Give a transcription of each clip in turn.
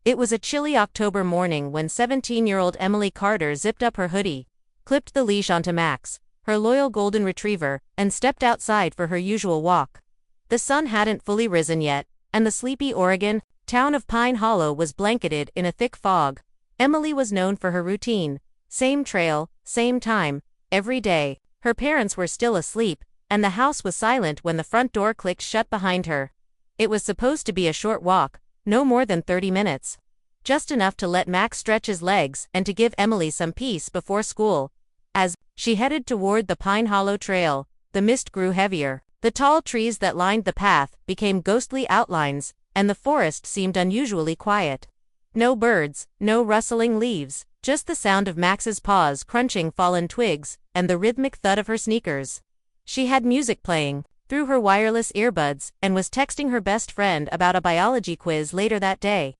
It was a chilly October morning when 17-year-old Emily Carter zipped up her hoodie, clipped the leash onto Max, her loyal golden retriever, and stepped outside for her usual walk. The sun hadn't fully risen yet, and the sleepy Oregon town of Pine Hollow was blanketed in a thick fog. Emily was known for her routine: same trail, same time, every day. Her parents were still asleep, and the house was silent when the front door clicked shut behind her. It was supposed to be a short walk, no more than 30 minutes. Just enough to let Max stretch his legs and to give Emily some peace before school. As she headed toward the Pine Hollow Trail, the mist grew heavier. The tall trees that lined the path became ghostly outlines, and the forest seemed unusually quiet. No birds, no rustling leaves, just the sound of Max's paws crunching fallen twigs, and the rhythmic thud of her sneakers. She had music playing through her wireless earbuds and was texting her best friend about a biology quiz later that day.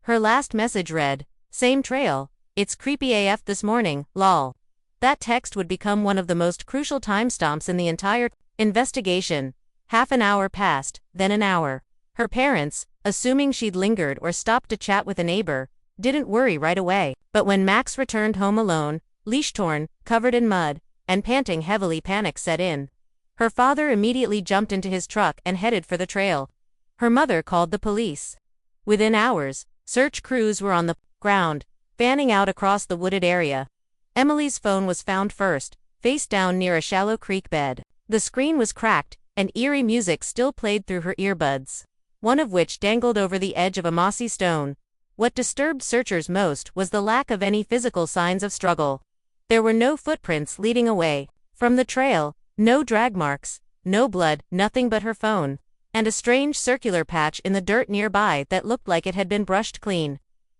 Her last message read, "Same trail, it's creepy AF this morning, lol." That text would become one of the most crucial timestamps in the entire investigation. Half an hour passed, then an hour. Her parents, assuming she'd lingered or stopped to chat with a neighbor, didn't worry right away. But when Max returned home alone, leash-torn, covered in mud, and panting heavily, panic set in. Her father immediately jumped into his truck and headed for the trail. Her mother called the police. Within hours, search crews were on the ground, fanning out across the wooded area. Emily's phone was found first, face down near a shallow creek bed. The screen was cracked, and eerie music still played through her earbuds, one of which dangled over the edge of a mossy stone. What disturbed searchers most was the lack of any physical signs of struggle. There were no footprints leading away from the trail, no drag marks, no blood, nothing but her phone, and a strange circular patch in the dirt nearby that looked like it had been brushed clean.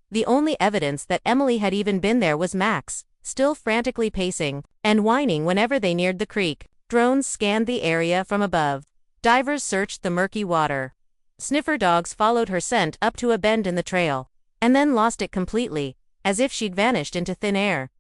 The only evidence that Emily had even been there was Max, still frantically pacing and whining whenever they neared the creek. Drones scanned the area from above. Divers searched the murky water. Sniffer dogs followed her scent up to a bend in the trail, and then lost it completely, as if she'd vanished into thin air.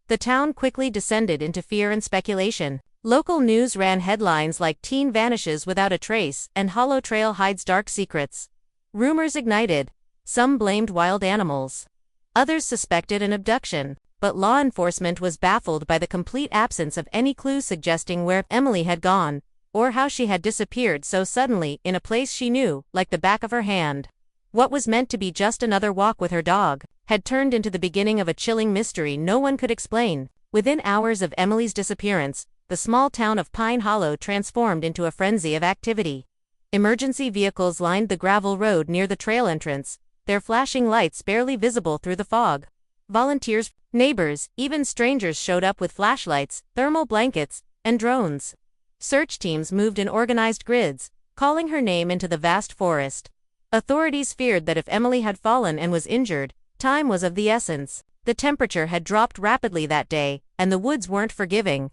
The town quickly descended into fear and speculation. Local news ran headlines like "Teen vanishes without a trace" and "Hollow Trail hides dark secrets." Rumors ignited. Some blamed wild animals. Others suspected an abduction, but law enforcement was baffled by the complete absence of any clues suggesting where Emily had gone, or how she had disappeared so suddenly in a place she knew like the back of her hand. What was meant to be just another walk with her dog had turned into the beginning of a chilling mystery no one could explain. Within hours of Emily's disappearance, the small town of Pine Hollow transformed into a frenzy of activity. Emergency vehicles lined the gravel road near the trail entrance, their flashing lights barely visible through the fog. Volunteers, neighbors, even strangers showed up with flashlights, thermal blankets, and drones. Search teams moved in organized grids, calling her name into the vast forest. Authorities feared that if Emily had fallen and was injured, time was of the essence. The temperature had dropped rapidly that day, and the woods weren't forgiving.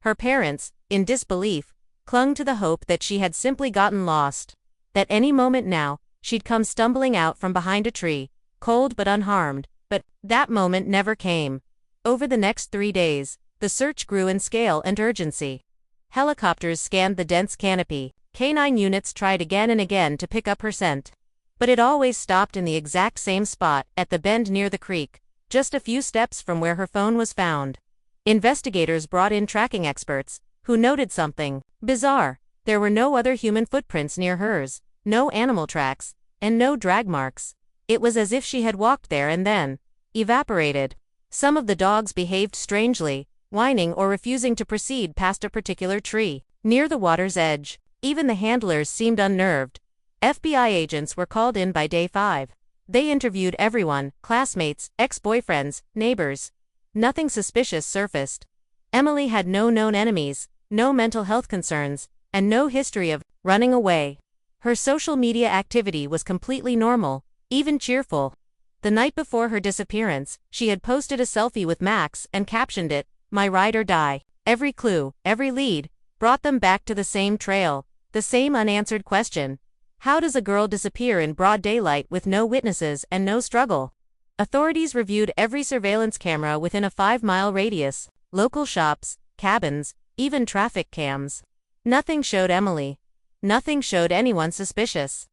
Her parents, in disbelief, clung to the hope that she had simply gotten lost. That any moment now, she'd come stumbling out from behind a tree, cold but unharmed. But that moment never came. Over the next 3 days, the search grew in scale and urgency. Helicopters scanned the dense canopy. Canine units tried again and again to pick up her scent. But it always stopped in the exact same spot, at the bend near the creek, just a few steps from where her phone was found. Investigators brought in tracking experts, who noted something bizarre. There were no other human footprints near hers, no animal tracks, and no drag marks. It was as if she had walked there and then evaporated. Some of the dogs behaved strangely, whining or refusing to proceed past a particular tree near the water's edge. Even the handlers seemed unnerved. FBI agents were called in by day 5. They interviewed everyone: classmates, ex-boyfriends, neighbors. Nothing suspicious surfaced. Emily had no known enemies, no mental health concerns, and no history of running away. Her social media activity was completely normal, even cheerful. The night before her disappearance, she had posted a selfie with Max and captioned it, "My ride or die." Every clue, every lead, brought them back to the same trail, the same unanswered question: how does a girl disappear in broad daylight with no witnesses and no struggle? Authorities reviewed every surveillance camera within a 5-mile radius, local shops, cabins, even traffic cams. Nothing showed Emily. Nothing showed anyone suspicious.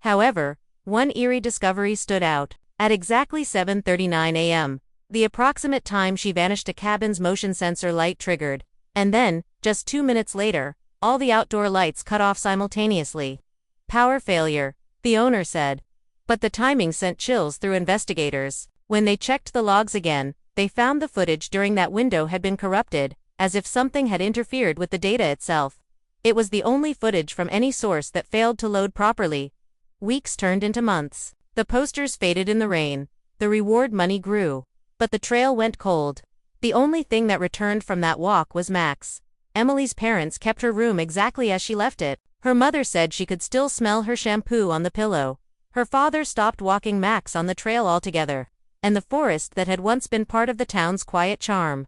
However, one eerie discovery stood out. At exactly 7:39 a.m., the approximate time she vanished, a cabin's motion sensor light triggered, and then, just 2 minutes later, all the outdoor lights cut off simultaneously. Power failure, the owner said. But the timing sent chills through investigators. When they checked the logs again, they found the footage during that window had been corrupted, as if something had interfered with the data itself. It was the only footage from any source that failed to load properly. Weeks turned into months. The posters faded in the rain. The reward money grew. But the trail went cold. The only thing that returned from that walk was Max. Emily's parents kept her room exactly as she left it. Her mother said she could still smell her shampoo on the pillow. Her father stopped walking Max on the trail altogether. And the forest that had once been part of the town's quiet charm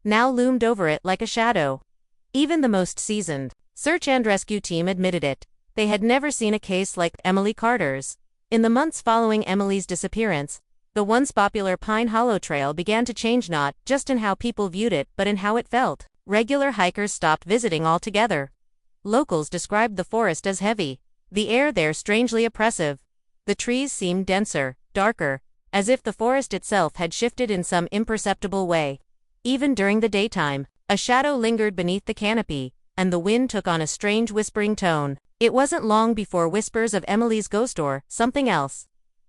now loomed over it like a shadow. Even the most seasoned search and rescue team admitted it. They had never seen a case like Emily Carter's. In the months following Emily's disappearance, the once popular Pine Hollow Trail began to change, not just in how people viewed it but in how it felt. Regular hikers stopped visiting altogether. Locals described the forest as heavy, the air there strangely oppressive. The trees seemed denser, darker, as if the forest itself had shifted in some imperceptible way. Even during the daytime, a shadow lingered beneath the canopy, and the wind took on a strange whispering tone. It wasn't long before whispers of Emily's ghost or something else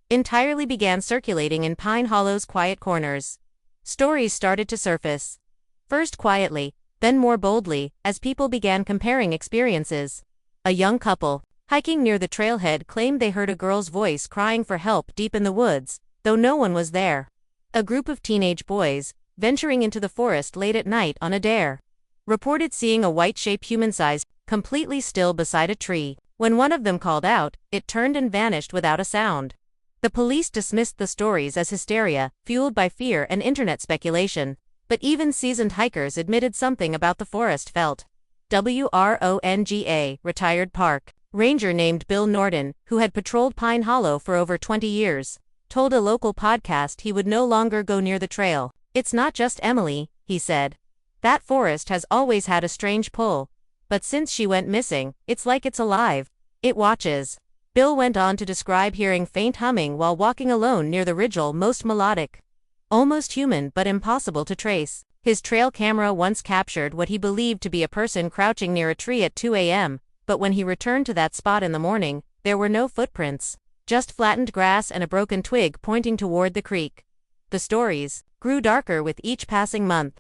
entirely began circulating in Pine Hollow's quiet corners. Stories started to surface. First quietly, then more boldly, as people began comparing experiences. A young couple, hiking near the trailhead, claimed they heard a girl's voice crying for help deep in the woods, though no one was there. A group of teenage boys, venturing into the forest late at night on a dare, reported seeing a white shape human-sized, completely still beside a tree. When one of them called out, it turned and vanished without a sound. The police dismissed the stories as hysteria, fueled by fear and internet speculation, but even seasoned hikers admitted something about the forest felt. WRONGA, retired park ranger named Bill Norton, who had patrolled Pine Hollow for over 20 years, told a local podcast he would no longer go near the trail. "It's not just Emily," he said. "That forest has always had a strange pull. But since she went missing, it's like it's alive. It watches." Bill went on to describe hearing faint humming while walking alone near the ridge, almost melodic, almost human but impossible to trace. His trail camera once captured what he believed to be a person crouching near a tree at 2 a.m., but when he returned to that spot in the morning, there were no footprints, just flattened grass and a broken twig pointing toward the creek. The stories grew darker with each passing month.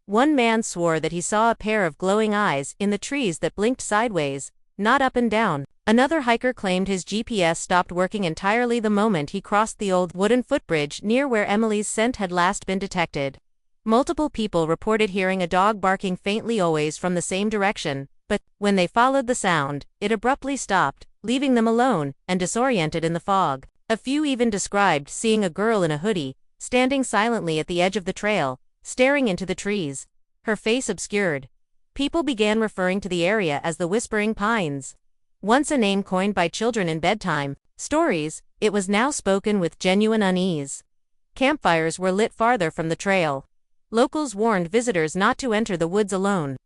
One man swore that he saw a pair of glowing eyes in the trees that blinked sideways, not up and down. Another hiker claimed his GPS stopped working entirely the moment he crossed the old wooden footbridge near where Emily's scent had last been detected. Multiple people reported hearing a dog barking faintly, always from the same direction, but when they followed the sound, it abruptly stopped, leaving them alone and disoriented in the fog. A few even described seeing a girl in a hoodie, standing silently at the edge of the trail, staring into the trees, her face obscured. People began referring to the area as the Whispering Pines. Once a name coined by children in bedtime stories, it was now spoken with genuine unease. Campfires were lit farther from the trail. Locals warned visitors not to enter the woods alone.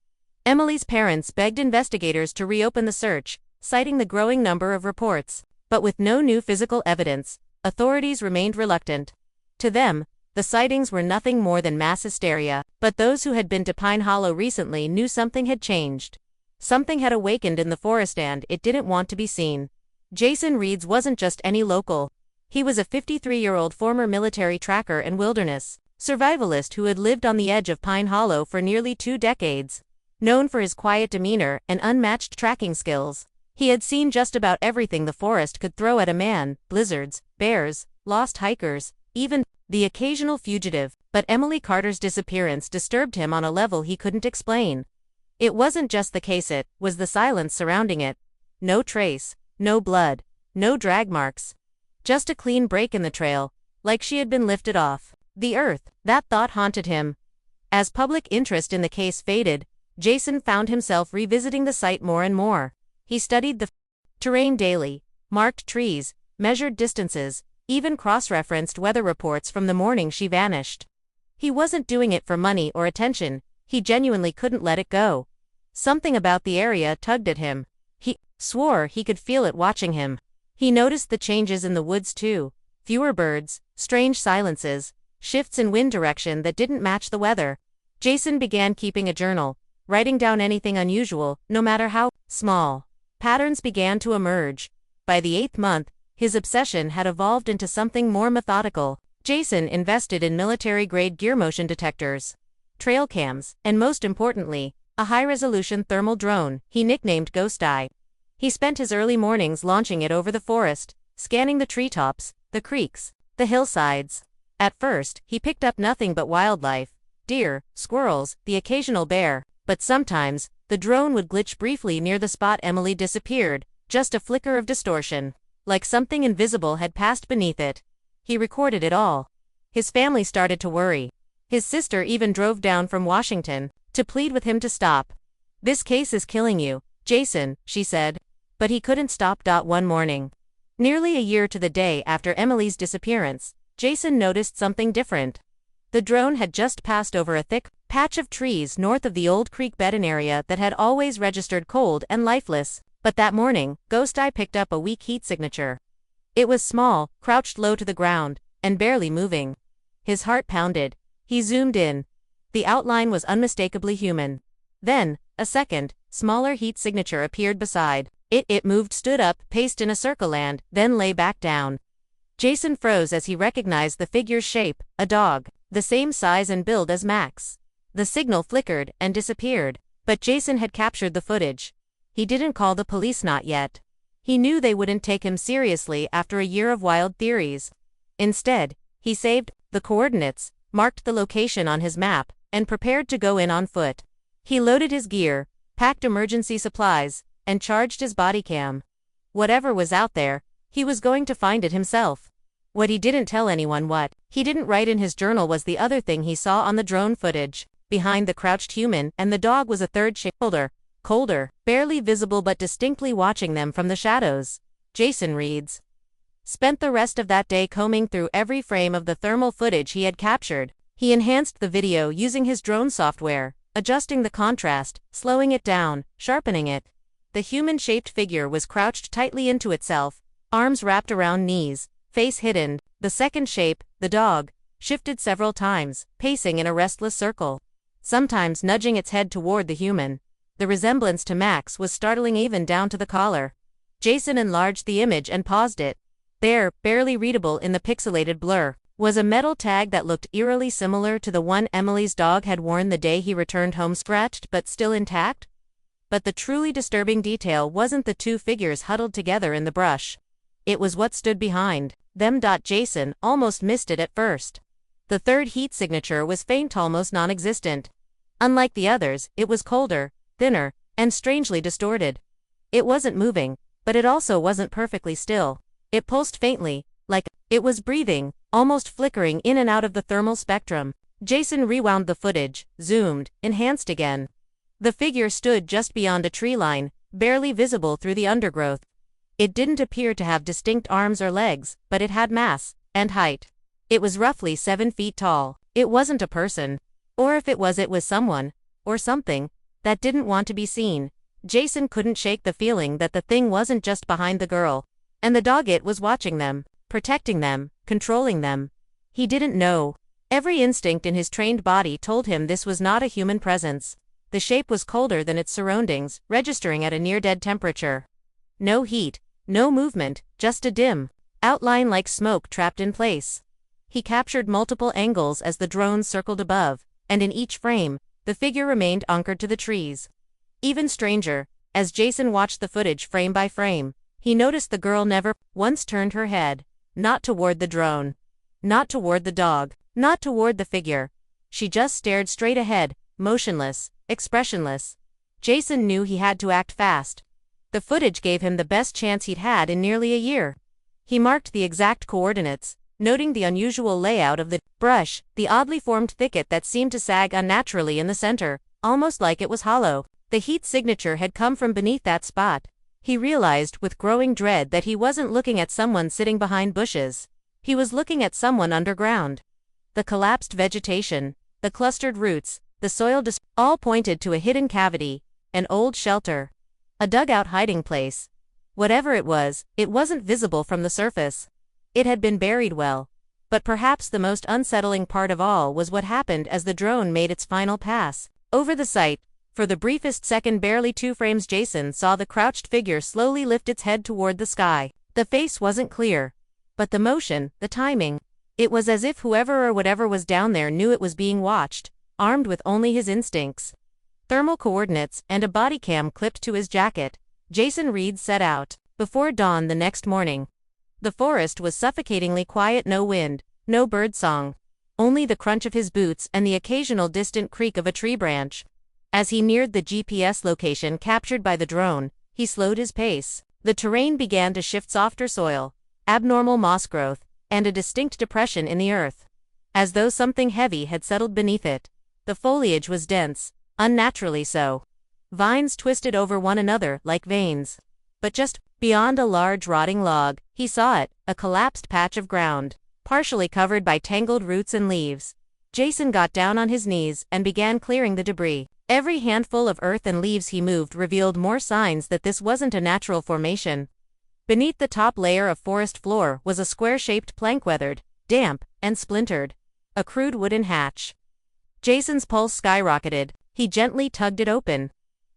Emily's parents begged investigators to reopen the search, citing the growing number of reports. But with no new physical evidence, authorities remained reluctant. To them, the sightings were nothing more than mass hysteria, but those who had been to Pine Hollow recently knew something had changed. Something had awakened in the forest and it didn't want to be seen. Jason Reeds wasn't just any local. He was a 53-year-old former military tracker and wilderness survivalist who had lived on the edge of Pine Hollow for nearly 2 decades. Known for his quiet demeanor and unmatched tracking skills, he had seen just about everything the forest could throw at a man: blizzards, bears, lost hikers, even the occasional fugitive. But Emily Carter's disappearance disturbed him on a level he couldn't explain. It wasn't just the case, it was the silence surrounding it. No trace, no blood, no drag marks. Just a clean break in the trail, like she had been lifted off the earth. That thought haunted him. As public interest in the case faded, Jason found himself revisiting the site more and more. He studied the terrain daily, marked trees, measured distances, even cross-referenced weather reports from the morning she vanished. He wasn't doing it for money or attention, he genuinely couldn't let it go. Something about the area tugged at him. He swore he could feel it watching him. He noticed the changes in the woods too. Fewer birds, strange silences, shifts in wind direction that didn't match the weather. Jason began keeping a journal, writing down anything unusual, no matter how small. Patterns began to emerge. By the 8th month, his obsession had evolved into something more methodical. Jason invested in military-grade gear motion detectors, trail cams, and most importantly, a high-resolution thermal drone he nicknamed Ghost Eye. He spent his early mornings launching it over the forest, scanning the treetops, the creeks, the hillsides. At first, he picked up nothing but wildlife, deer, squirrels, the occasional bear, but sometimes, the drone would glitch briefly near the spot Emily disappeared, just a flicker of distortion. Like something invisible had passed beneath it. He recorded it all. His family started to worry. His sister even drove down from Washington to plead with him to stop. "This case is killing you, Jason," she said. But he couldn't stop. One morning, nearly a year to the day after Emily's disappearance, Jason noticed something different. The drone had just passed over a thick patch of trees north of the old creek bed, an area that had always registered cold and lifeless. But that morning, Ghost Eye picked up a weak heat signature. It was small, crouched low to the ground, and barely moving. His heart pounded. He zoomed in. The outline was unmistakably human. Then, a second, smaller heat signature appeared beside it. It moved, stood up, paced in a circle, and then lay back down. Jason froze as he recognized the figure's shape, a dog, the same size and build as Max. The signal flickered and disappeared, but Jason had captured the footage. He didn't call the police, not yet. He knew they wouldn't take him seriously after a year of wild theories. Instead, he saved the coordinates, marked the location on his map, and prepared to go in on foot. He loaded his gear, packed emergency supplies, and charged his body cam. Whatever was out there, he was going to find it himself. What he didn't tell anyone, what he didn't write in his journal, was the other thing he saw on the drone footage. Behind the crouched human and the dog was a third shape, colder, barely visible but distinctly watching them from the shadows. Jason Reeds spent the rest of that day combing through every frame of the thermal footage he had captured. He enhanced the video using his drone software, adjusting the contrast, slowing it down, sharpening it. The human-shaped figure was crouched tightly into itself, arms wrapped around knees, face hidden. The second shape, the dog, shifted several times, pacing in a restless circle, sometimes nudging its head toward the human. The resemblance to Max was startling, even down to the collar. Jason enlarged the image and paused it. There, barely readable in the pixelated blur, was a metal tag that looked eerily similar to the one Emily's dog had worn the day he returned home, scratched but still intact. But the truly disturbing detail wasn't the two figures huddled together in the brush. It was what stood behind them. Jason almost missed it at first. The third heat signature was faint, almost non-existent. Unlike the others, it was colder, thinner, and strangely distorted. It wasn't moving, but it also wasn't perfectly still. It pulsed faintly, like it was breathing, almost flickering in and out of the thermal spectrum. Jason rewound the footage, zoomed, enhanced again. The figure stood just beyond a tree line, barely visible through the undergrowth. It didn't appear to have distinct arms or legs, but it had mass and height. It was roughly 7 feet tall. It wasn't a person. Or if it was someone, or something, that didn't want to be seen. Jason couldn't shake the feeling that the thing wasn't just behind the girl and the dog. It was watching them, protecting them, controlling them. He didn't know. Every instinct in his trained body told him this was not a human presence. The shape was colder than its surroundings, registering at a near-dead temperature. No heat, no movement, just a dim outline like smoke trapped in place. He captured multiple angles as the drone circled above, and in each frame, the figure remained anchored to the trees. Even stranger, as Jason watched the footage frame by frame, he noticed the girl never once turned her head. Not toward the drone. Not toward the dog. Not toward the figure. She just stared straight ahead, motionless, expressionless. Jason knew he had to act fast. The footage gave him the best chance he'd had in nearly a year. He marked the exact coordinates, noting the unusual layout of the brush, the oddly formed thicket that seemed to sag unnaturally in the center, almost like it was hollow. The heat signature had come from beneath that spot. He realized with growing dread that he wasn't looking at someone sitting behind bushes. He was looking at someone underground. The collapsed vegetation, the clustered roots, the soil all pointed to a hidden cavity, an old shelter, a dugout hiding place. Whatever it was, it wasn't visible from the surface. It had been buried well. But perhaps the most unsettling part of all was what happened as the drone made its final pass over the site. For the briefest second, barely 2 frames, Jason saw the crouched figure slowly lift its head toward the sky. The face wasn't clear. But the motion, the timing. It was as if whoever or whatever was down there knew it was being watched, armed with only his instincts. Thermal coordinates and a body cam clipped to his jacket, Jason Reed set out. Before dawn the next morning. The forest was suffocatingly quiet, no wind, no bird song. Only the crunch of his boots and the occasional distant creak of a tree branch. As he neared the GPS location captured by the drone, he slowed his pace. The terrain began to shift, softer soil, abnormal moss growth, and a distinct depression in the earth. As though something heavy had settled beneath it. The foliage was dense, unnaturally so. Vines twisted over one another like veins. But just beyond a large rotting log, he saw it, a collapsed patch of ground, partially covered by tangled roots and leaves. Jason got down on his knees and began clearing the debris. Every handful of earth and leaves he moved revealed more signs that this wasn't a natural formation. Beneath the top layer of forest floor was a square-shaped plank, weathered, damp, and splintered. A crude wooden hatch. Jason's pulse skyrocketed. He gently tugged it open.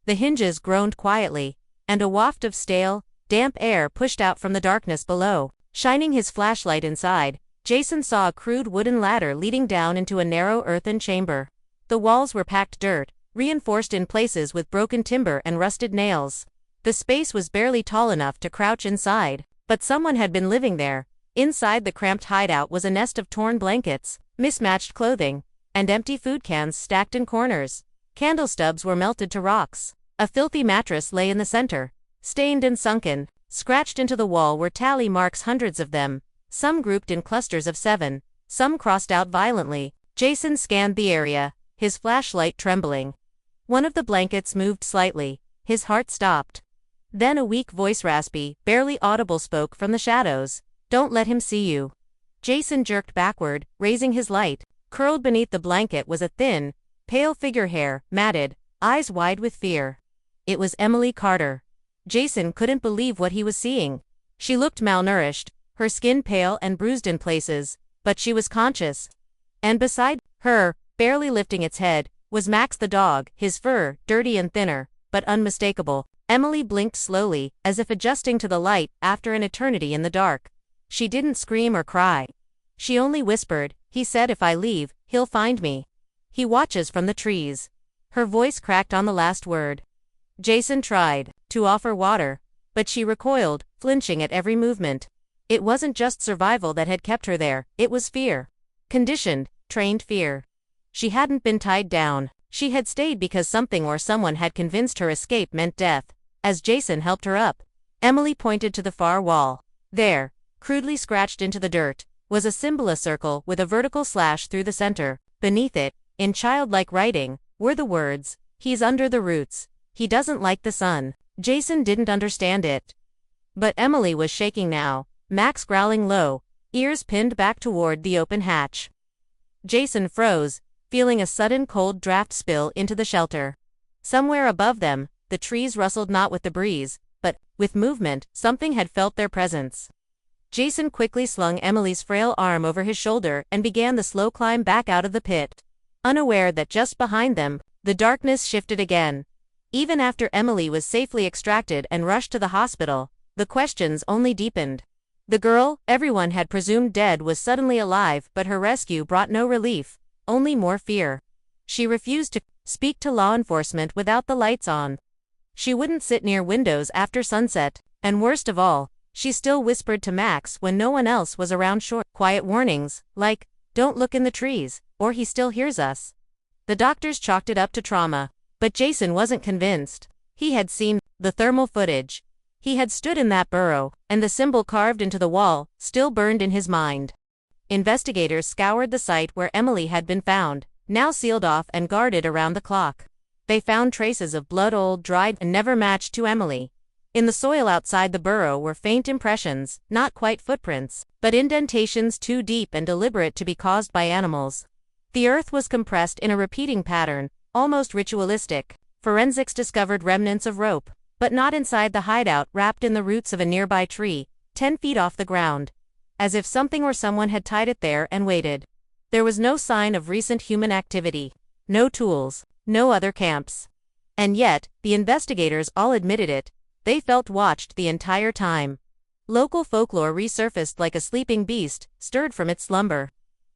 The hinges groaned quietly, and a waft of stale, damp air pushed out from the darkness below. Shining his flashlight inside, Jason saw a crude wooden ladder leading down into a narrow earthen chamber. The walls were packed dirt, reinforced in places with broken timber and rusted nails. The space was barely tall enough to crouch inside, but someone had been living there. Inside the cramped hideout was a nest of torn blankets, mismatched clothing, and empty food cans stacked in corners. Candle stubs were melted to rocks. A filthy mattress lay in the center, stained and sunken. Scratched into the wall were tally marks, hundreds of them, some grouped in clusters of 7, some crossed out violently. Jason scanned the area, his flashlight trembling. One of the blankets moved slightly. His heart stopped. Then a weak voice, raspy, barely audible, spoke from the shadows. "Don't let him see you." Jason jerked backward, raising his light. Curled beneath the blanket was a thin, pale figure, hair matted, eyes wide with fear. It was Emily Carter. Jason couldn't believe what he was seeing. She looked malnourished, her skin pale and bruised in places, but she was conscious. And beside her, barely lifting its head, was Max the dog, his fur dirty and thinner, but unmistakable. Emily blinked slowly, as if adjusting to the light after an eternity in the dark. She didn't scream or cry. She only whispered, "He said if I leave, he'll find me. He watches from the trees." Her voice cracked on the last word. Jason tried to offer water, but she recoiled, flinching at every movement. It wasn't just survival that had kept her there, it was fear. Conditioned, trained fear. She hadn't been tied down. She had stayed because something or someone had convinced her escape meant death. As Jason helped her up, Emily pointed to the far wall. There, crudely scratched into the dirt, was a symbol, a circle with a vertical slash through the center. Beneath it, in childlike writing, were the words, "He's under the roots. He doesn't like the sun." Jason didn't understand it. But Emily was shaking now, Max growling low, ears pinned back toward the open hatch. Jason froze, feeling a sudden cold draft spill into the shelter. Somewhere above them, the trees rustled, not with the breeze, but, with movement. Something had felt their presence. Jason quickly slung Emily's frail arm over his shoulder and began the slow climb back out of the pit, unaware that just behind them, the darkness shifted again. Even after Emily was safely extracted and rushed to the hospital, the questions only deepened. The girl, everyone had presumed dead, was suddenly alive, but her rescue brought no relief, only more fear. She refused to speak to law enforcement without the lights on. She wouldn't sit near windows after sunset, and worst of all, she still whispered to Max when no one else was around, short, quiet warnings, like, "Don't look in the trees, or he still hears us." The doctors chalked it up to trauma. But Jason wasn't convinced. He had seen the thermal footage. He had stood in that burrow, and the symbol carved into the wall still burned in his mind. Investigators scoured the site where Emily had been found, now sealed off and guarded around the clock. They found traces of blood, old, dried, and never matched to Emily. In the soil outside the burrow were faint impressions, not quite footprints, but indentations too deep and deliberate to be caused by animals. The earth was compressed in a repeating pattern, almost ritualistic. Forensics discovered remnants of rope, but not inside the hideout, wrapped in the roots of a nearby tree, 10 feet off the ground. as if something or someone had tied it there and waited. There was no sign of recent human activity. No tools. No other camps. And yet, the investigators all admitted it. They felt watched the entire time. Local folklore resurfaced like a sleeping beast, stirred from its slumber.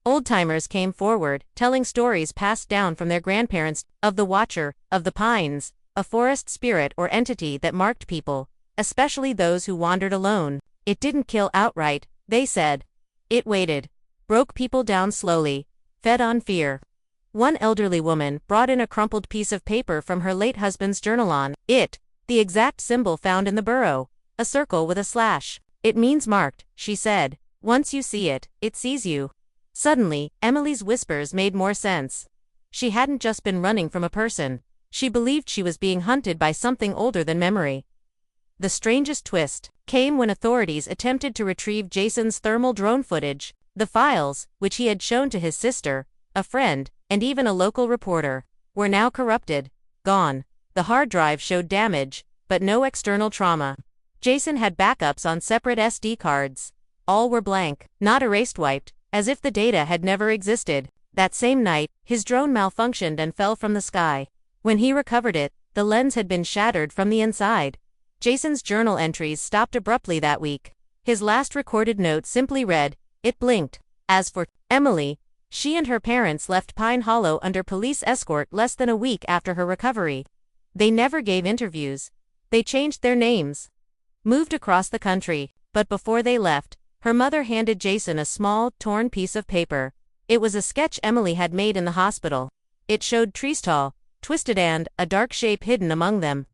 Old-timers came forward, telling stories passed down from their grandparents, of the Watcher, of the Pines, a forest spirit or entity that marked people, especially those who wandered alone. It didn't kill outright, they said. It waited. Broke people down slowly. Fed on fear. One elderly woman brought in a crumpled piece of paper from her late husband's journal on it, the exact symbol found in the burrow, a circle with a slash. It means marked, she said. Once you see it, it sees you. Suddenly, Emily's whispers made more sense. She hadn't just been running from a person. She believed she was being hunted by something older than memory. The strangest twist came when authorities attempted to retrieve Jason's thermal drone footage. The files, which he had shown to his sister, a friend, and even a local reporter, were now corrupted, gone. The hard drive showed damage, but no external trauma. Jason had backups on separate SD cards. All were blank, not erased, wiped, as if the data had never existed. That same night, his drone malfunctioned and fell from the sky. When he recovered it, the lens had been shattered from the inside. Jason's journal entries stopped abruptly that week. His last recorded note simply read, "It blinked." As for Emily, she and her parents left Pine Hollow under police escort less than a week after her recovery. They never gave interviews. They changed their names, moved across the country, but before they left, her mother handed Jason a small, torn piece of paper. It was a sketch Emily had made in the hospital. It showed trees tall, twisted, and a dark shape hidden among them.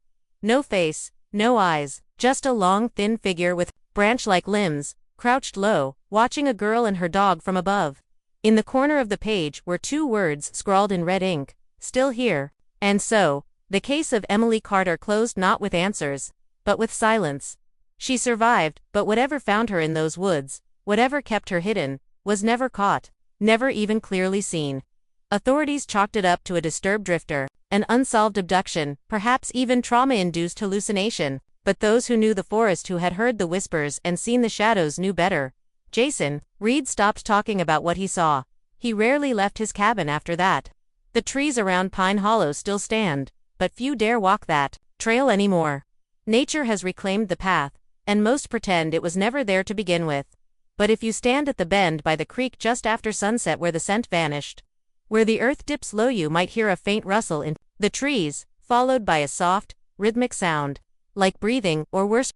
No face, no eyes, just a long, thin figure with branch-like limbs, crouched low, watching a girl and her dog from above. In the corner of the page were 2 words scrawled in red ink, "Still here." And so, the case of Emily Carter closed not with answers, but with silence. She survived, but whatever found her in those woods, whatever kept her hidden, was never caught, never even clearly seen. Authorities chalked it up to a disturbed drifter, an unsolved abduction, perhaps even trauma-induced hallucination, but those who knew the forest, who had heard the whispers and seen the shadows, knew better. Jason Reed stopped talking about what he saw. He rarely left his cabin after that. The trees around Pine Hollow still stand, but few dare walk that trail anymore. Nature has reclaimed the path, and most pretend it was never there to begin with. But if you stand at the bend by the creek just after sunset where the scent vanished, where the earth dips low, you might hear a faint rustle in the trees, followed by a soft, rhythmic sound, like breathing, or worse,